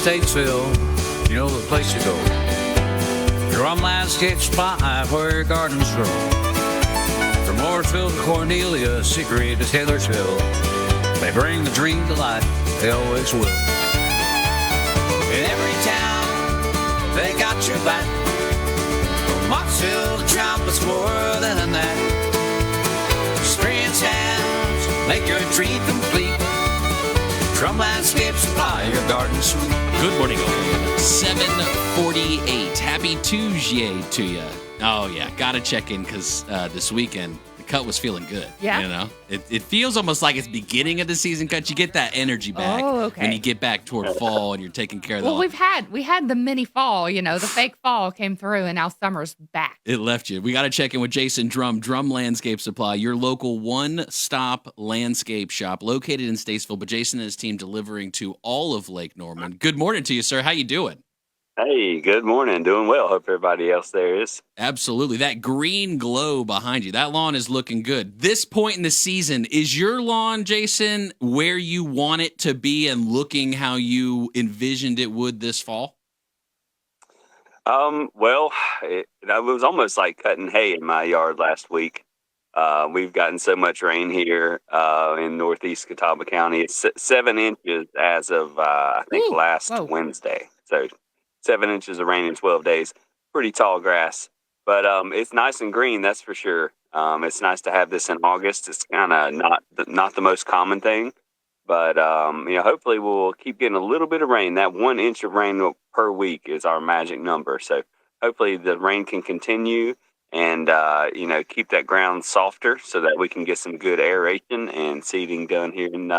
Statesville, you know the place to go. Drum Landscape Supply, where your gardens grow. From Mooresville to Cornelia, Secret to Taylorsville, they bring the dream to life, they always will. In every town, they got your back. From Moxville to Trumpets, more than that. Experience hands, make your dream complete. Drum Landscape Supply, your garden suite. Good morning, all. 7:48. Happy Tuesday to you. Oh, yeah. Got to check in because this weekend, the cut was feeling good. Yeah. You know, it feels almost like it's beginning of the season cut. You get that energy back when you get back toward fall and you're taking care of the. Well, we had the mini fall, the fake fall came through, and now summer's back. It left you. We got to check in with Jason Drum Landscape Supply, your local one-stop landscape shop located in Statesville, but Jason and his team delivering to all of Lake Norman. Good morning to you, sir. How you doing? Hey, good morning. Doing well. Hope everybody else there is. Absolutely. That green glow behind you, that lawn is looking good. This point in the season, is your lawn, Jason, where you want it to be and looking how you envisioned it would this fall? Well, it was almost like cutting hay in my yard last week. We've gotten so much rain here in northeast Catawba County. It's 7 inches as of, I think, last Wednesday. So 7 inches of rain in 12 days. Pretty tall grass. But it's nice and green, that's for sure. It's nice to have this in August. It's kind of not the most common thing. But, hopefully we'll keep getting a little bit of rain. That 1 inch of rain per week is our magic number. So hopefully the rain can continue and, keep that ground softer so that we can get some good aeration and seeding done here in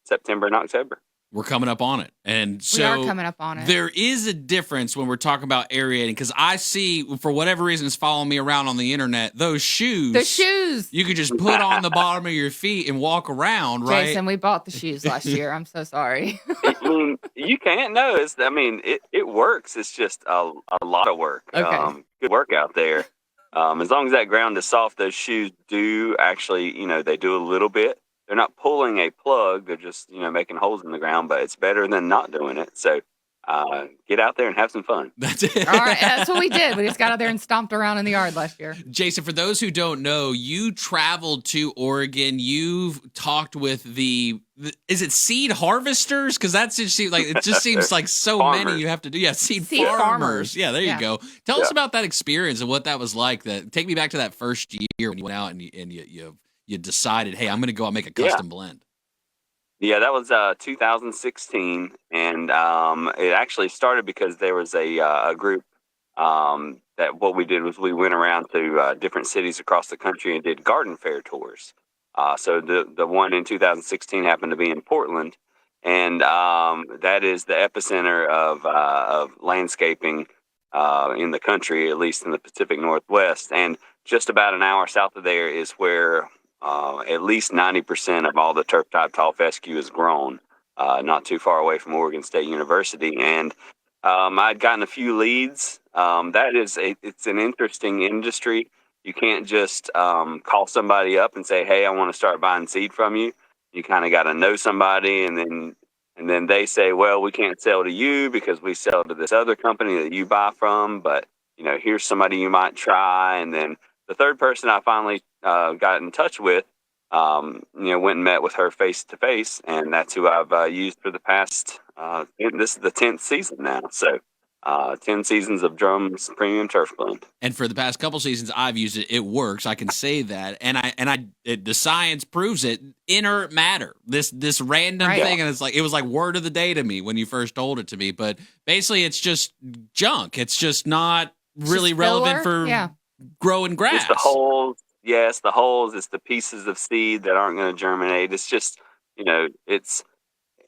September and October. We're coming up on it. And so we are coming up on it. There is a difference when we're talking about aerating because I see, for whatever reason, it's following me around on the internet, those shoes. The shoes. You could just put on the bottom of your feet and walk around, right? Jason, we bought the shoes last year. I'm so sorry. You can't know. It works. It's just a lot of work. Okay. Good work out there. As long as that ground is soft, those shoes do actually, they do a little bit. They're not pulling a plug. They're just, making holes in the ground, but it's better than not doing it. So get out there and have some fun. That's it. All right, that's what we did. We just got out there and stomped around in the yard last year. Jason, for those who don't know, you traveled to Oregon. You've talked with is it seed harvesters? Because it just seems like so farmers. many you have to do. Yeah, seed farmers. farmers. Yeah, there you go. Tell us about that experience and what that was like. Take me back to that first year when you went out and you decided, hey, I'm going to go out and make a custom blend. Yeah, that was 2016, and it actually started because there was a group that what we did was we went around to different cities across the country and did garden fair tours. So the one in 2016 happened to be in Portland, and that is the epicenter of landscaping in the country, at least in the Pacific Northwest. And just about an hour south of there is where at least 90% of all the turf-type tall fescue is grown, not too far away from Oregon State University. And I'd gotten a few leads. It's an interesting industry. You can't just call somebody up and say, hey, I want to start buying seed from you. You kind of got to know somebody, and then they say, well, we can't sell to you because we sell to this other company that you buy from, but here's somebody you might try. And then the third person I finally got in touch with, went and met with her face to face, and that's who I've used for the past. This is the 10th season now, so 10 seasons of Drum's Premium Turf Blend. And for the past couple seasons, I've used it. It works. I can say that, and the science proves it. Inert matter, this random thing, and it was like word of the day to me when you first told it to me. But basically, it's just junk. It's just not really relevant for growing grass. It's the holes. Yes, the holes. It's the pieces of seed that aren't going to germinate. It's just, it's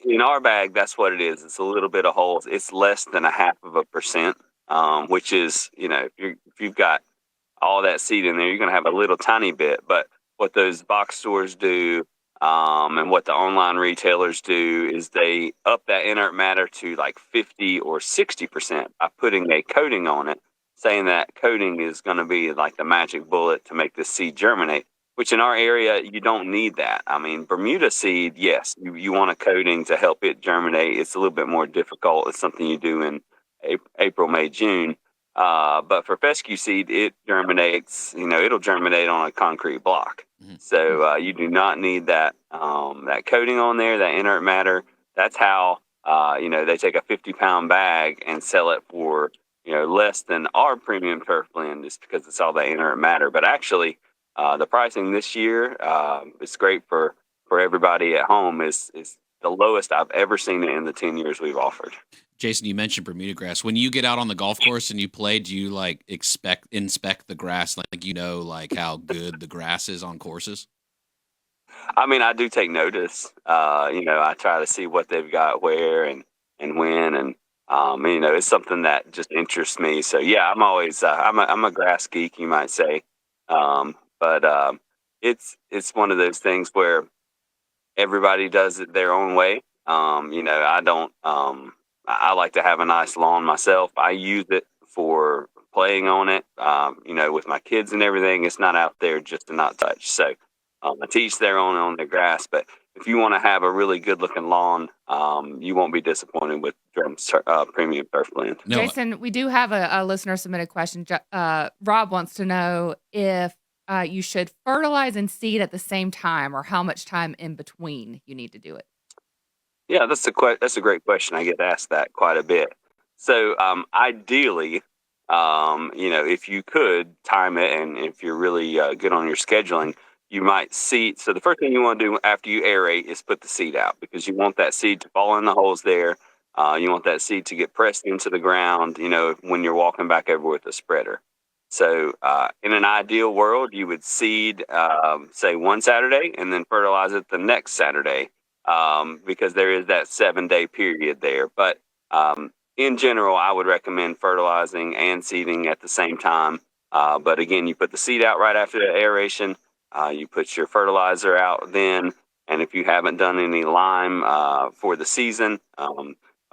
in our bag. That's what it is. It's a little bit of holes. It's less than 0.5%, which is, if you've got all that seed in there, you're going to have a little tiny bit. But what those box stores do, and what the online retailers do is they up that inert matter to like 50 or 60% by putting a coating on it, saying that coating is going to be like the magic bullet to make the seed germinate. which in our area, you don't need that. I mean, Bermuda seed, yes, you want a coating to help it germinate. It's a little bit more difficult. It's something you do in April, May, June. But for fescue seed, it germinates, it'll germinate on a concrete block. Mm-hmm. So you do not need that coating on there, that inert matter. That's how, they take a 50-pound bag and sell it for, less than our premium turf blend, just because it's all that inert matter. But actually, the pricing this year, it's great for everybody at home, is the lowest I've ever seen it in the 10 years we've offered. Jason, you mentioned Bermuda grass. When you get out on the golf course and you play, do you inspect the grass, like how good the grass is on courses? I mean, I do take notice. I try to see what they've got where and when, and it's something that just interests me. So yeah, I'm always I'm a grass geek, you might say. But it's one of those things where everybody does it their own way. I don't. I like to have a nice lawn myself. I use it for playing on it. With my kids and everything. It's not out there just to not touch. So I teach their own on their grass. But if you want to have a really good looking lawn, you won't be disappointed with Drum's premium turf blend. No. Jason, we do have a listener submitted question. Rob wants to know if you should fertilize and seed at the same time, or how much time in between you need to do it. Yeah, that's a great question. I get asked that quite a bit. So ideally, if you could time it, and if you're really good on your scheduling, you might seed. So the first thing you want to do after you aerate is put the seed out, because you want that seed to fall in the holes there. You want that seed to get pressed into the ground, when you're walking back over with a spreader. So in an ideal world, you would seed, say, one Saturday and then fertilize it the next Saturday, because there is that 7-day period there. But in general, I would recommend fertilizing and seeding at the same time. But again, you put the seed out right after the aeration. You put your fertilizer out then. And if you haven't done any lime for the season,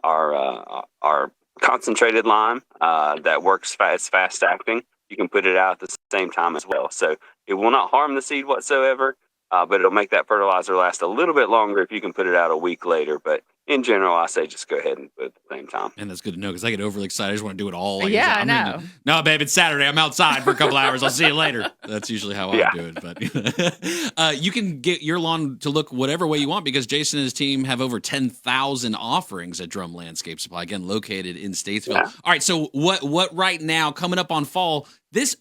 our concentrated lime that works it's fast acting, you can put it out at the same time as well. So it will not harm the seed whatsoever, but it'll make that fertilizer last a little bit longer if you can put it out a week later. But in general, I say just go ahead and put it at the same time. And that's good to know, because I get overly excited. I just want to do it all. I know. No, babe, it's Saturday. I'm outside for a couple hours. I'll see you later. That's usually how I do it. But you can get your lawn to look whatever way you want, because Jason and his team have over 10,000 offerings at Drum Landscape Supply, again, located in Statesville. Yeah. All right, so what right now, coming up on fall, does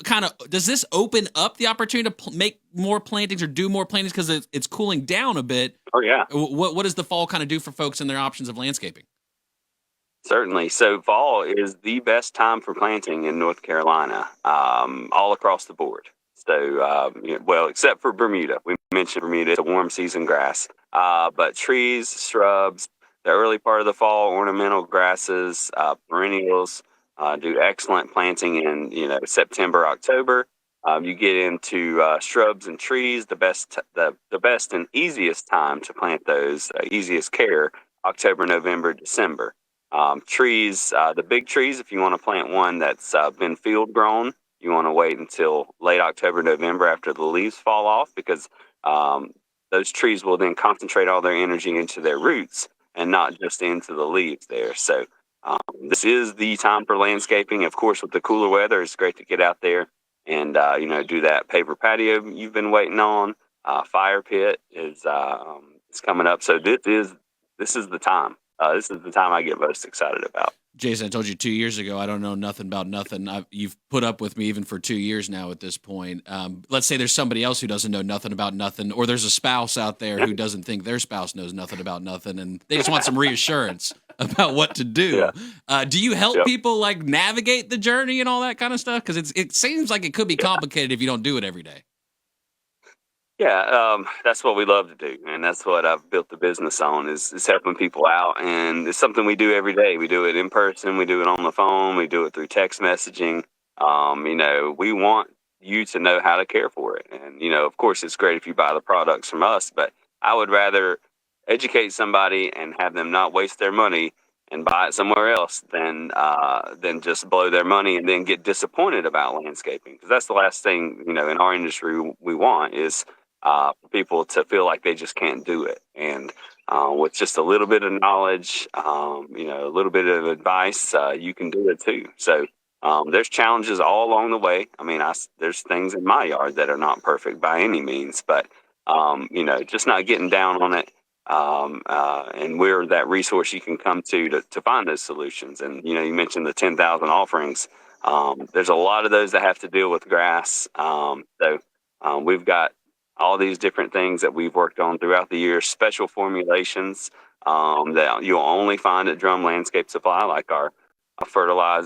this open up the opportunity to make more plantings or do more plantings, because it's cooling down a bit? Oh, yeah. What does the fall kind of do for folks and their options of landscaping? Certainly. So fall is the best time for planting in North Carolina, all across the board. So, except for Bermuda. We mentioned Bermuda. It's a warm season grass. But trees, shrubs, the early part of the fall, ornamental grasses, perennials, do excellent planting in, September, October. You get into shrubs and trees, the best and easiest time to plant those, easiest care, October, November, December. Trees, the big trees, if you want to plant one that's been field grown, you want to wait until late October, November after the leaves fall off, because those trees will then concentrate all their energy into their roots and not just into the leaves there. So this is the time for landscaping. Of course, with the cooler weather, it's great to get out there and, do that paper patio you've been waiting on. Fire pit is coming up. So this is the time. This is the time I get most excited about. Jason, I told you 2 years ago, I don't know nothing about nothing. You've put up with me even for 2 years now at this point. Let's say there's somebody else who doesn't know nothing about nothing, or there's a spouse out there who doesn't think their spouse knows nothing about nothing, and they just want some reassurance about what to do. Yeah. Do you help people navigate the journey and all that kind of stuff? Because it seems like it could be complicated if you don't do it every day. Yeah, that's what we love to do, and that's what I've built the business on, is helping people out, and it's something we do every day. We do it in person, we do it on the phone, we do it through text messaging. We want you to know how to care for it, and, of course, it's great if you buy the products from us, but I would rather educate somebody and have them not waste their money and buy it somewhere else than just blow their money and then get disappointed about landscaping. Because that's the last thing, in our industry we want is for people to feel like they just can't do it. And with just a little bit of knowledge, a little bit of advice, you can do it too. So there's challenges all along the way. I mean, there's things in my yard that are not perfect by any means, but just not getting down on it. And we're that resource you can come to find those solutions. And, you mentioned the 10,000 offerings. There's a lot of those that have to deal with grass. So we've got all these different things that we've worked on throughout the year, special formulations that you'll only find at Drum Landscape Supply, like our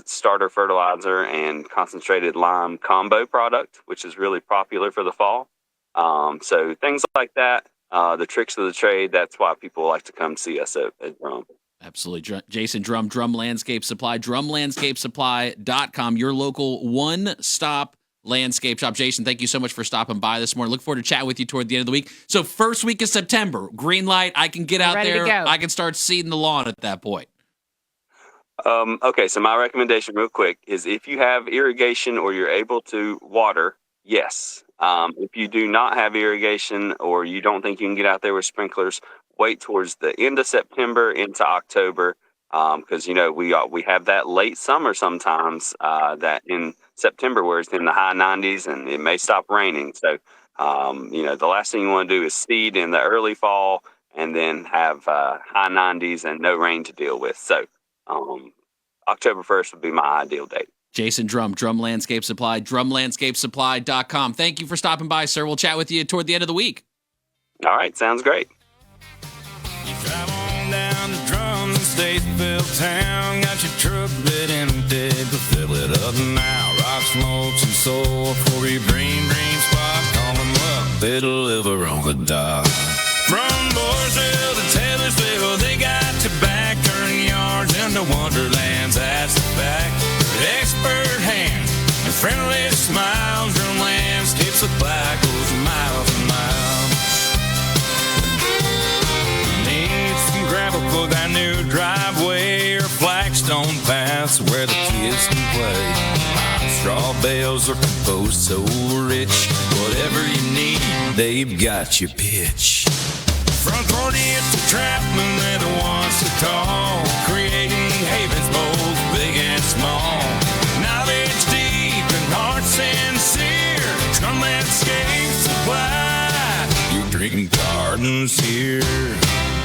starter fertilizer and concentrated lime combo product, which is really popular for the fall. So things like that, the tricks of the trade, that's why people like to come see us at Drum. Absolutely. Jason Drum, Drum Landscape Supply, drumlandscapesupply.com, your local one-stop landscape shop. Jason, thank you so much for stopping by this morning. Look forward to chatting with you toward the end of the week. So first week of September, green light, I can get out there. I can start seeding the lawn at that point. Okay, so my recommendation real quick is if you have irrigation or you're able to water, yes. If you do not have irrigation or you don't think you can get out there with sprinklers, wait towards the end of September into October, because we have that late summer sometimes that in September where it's in the high 90s and it may stop raining. So the last thing you want to do is seed in the early fall and then have high 90s and no rain to deal with. So October 1st would be my ideal date. Jason Drum, Drum Landscape Supply, drumlandscapesupply.com. Thank you for stopping by, sir. We'll chat with you toward the end of the week. All right, sounds great. You drive on down to Drum in Statesville town. Got your truck bed empty, but fill it up now. Rock, smokes, and soul for your green spot. Call them up, they deliver on the dot. From Mooresville to Taylorsville, they got your back. Turn yards into wonderlands, that's the fact. Expert hands and friendly smiles. Drum Landscape Supply goes miles and miles. Need some gravel for that new driveway or flagstone paths where the kids can play. Straw bales are composed so rich. Whatever you need, they've got your pitch. From 40th to Trapman, they're the ones to call. Creating havens both big and small. Knowledge deep and heart sincere. Drum Landscape Supply. Your drinking gardens here.